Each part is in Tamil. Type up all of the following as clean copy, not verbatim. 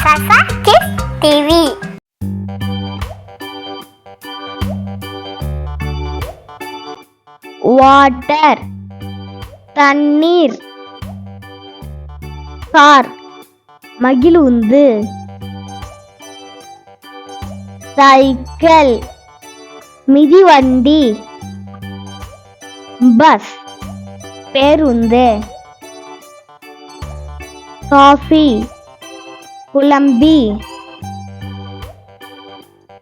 Kasa Kids TV. Water, தண்ணீர். கார், மகிழுந்து. சைக்கிள், மிதிவண்டி. பஸ், பேருந்து. காஃபி, குழம்பி.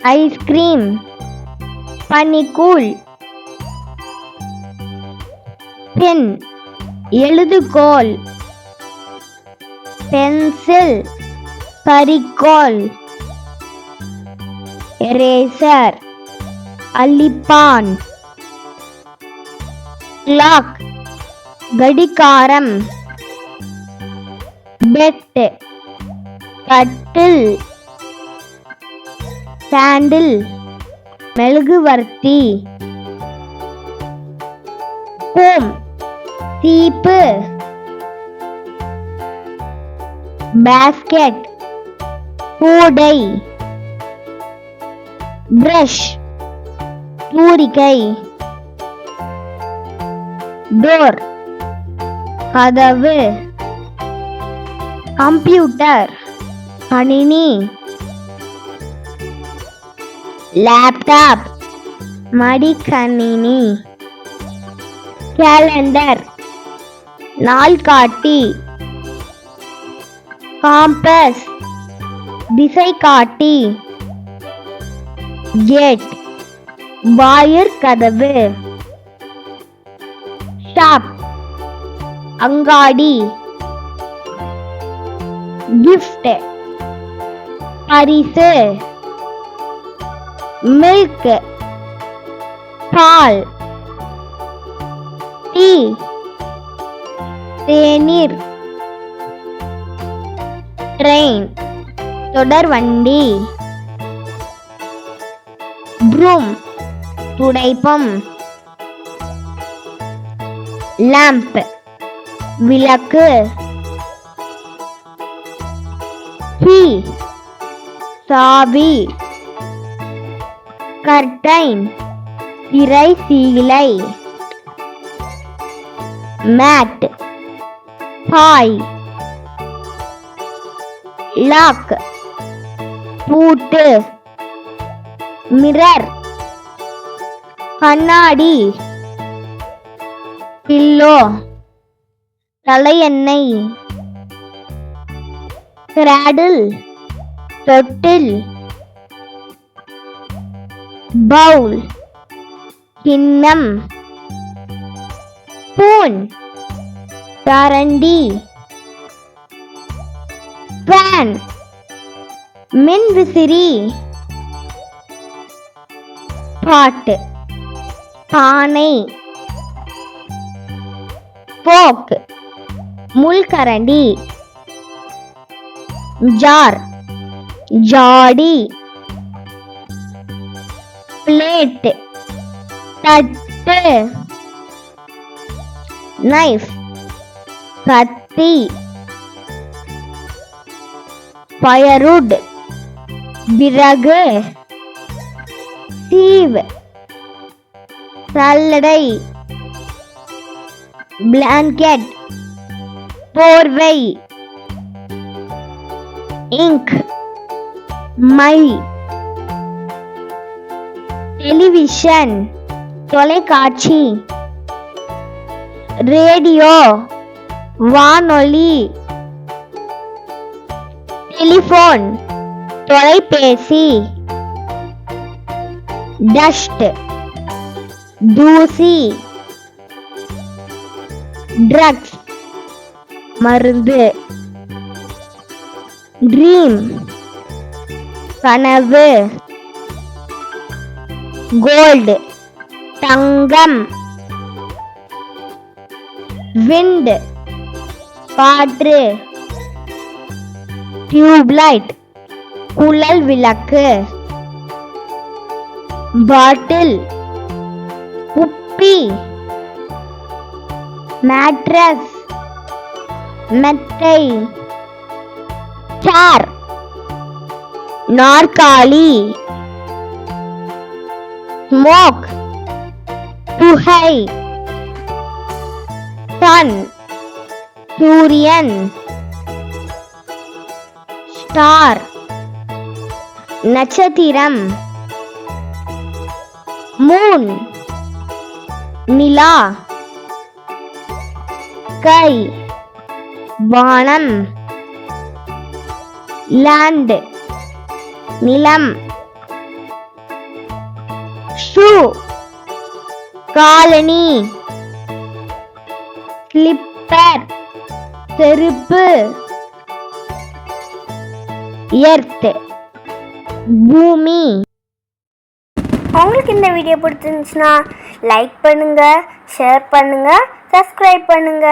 ஐஸ்கிரீம், பனிக்கூழ். பென், எழுதுகோல். பென்சில், கரிக்கோல். எரேசர், அழிப்பான். கிளாக், கடிகாரம். பெட், கட்டில். சாண்டில், மெழுகுவர்த்தி. கோம், சீப்பு. பாஸ்கெட், கூடை. பிரஷ், தூரிகை. டோர், கதவு. கம்ப்யூட்டர், கணினி. லேப்டாப், மடிக்கணினி. கேலண்டர், நாள்காட்டி. காம்பஸ், திசைகாட்டி. கேட், வாயிற்கதவு. ஷாப், அங்காடி. கிஃப்ட், பரிசு. மில்க், பால். டீ, தேநீர். ட்ரெயின், தொடர்வண்டி. ப்ரூம், துடைப்பம். லாம்ப், விளக்கு. கீ, சாவி. கர்டைன், திரைச்சீலை. மேட், பாய். லாக், பூட்டு. மிரர், கண்ணாடி. பில்லோ, தலையெண்ணெய். கிராடில், தொட்டில். பவுல், கிண்ணம். ஸ்பூன், கரண்டி. ஃபேன், மின்விசிறி. பாட், பானை. ஃபோக், முள்கரண்டி. ஜார், ஜாடி. பிளேட், தட்டு. நைஃப், கத்தி. ஃபயர்வுட், விறகு. சீவ், சல்லடை. பிளாங்கெட், போர்வை. Ink, my. டெலிவிஷன், தொலைக்காட்சி. ரேடியோ, வானொலி. டெலிபோன், தொலைபேசி. டஸ்ட், தூசி. ட்ரக்ஸ், மருந்து. ட்ரீம், கனவு. கோல்டு, தங்கம். விண்ட், காற்று. டியூப்லைட், குழல் விளக்கு. பாட்டில், குப்பி. மேட்ரஸ், மெத்தை. சேர், நாற்காலி. ஸ்மோக் புகை. சன் சூரியன். ஸ்டார் நட்சத்திரம். மூன் நிலா. ஸ்கை வானம். லேண்ட் நிலம். ஷூ காலணி. ஸ்லிப்பர் செருப்பு. எர்த் பூமி. உங்களுக்கு இந்த வீடியோ பிடிச்சிருந்துச்சுன்னா லைக் பண்ணுங்க, ஷேர் பண்ணுங்க, சப்ஸ்கிரைப் பண்ணுங்க.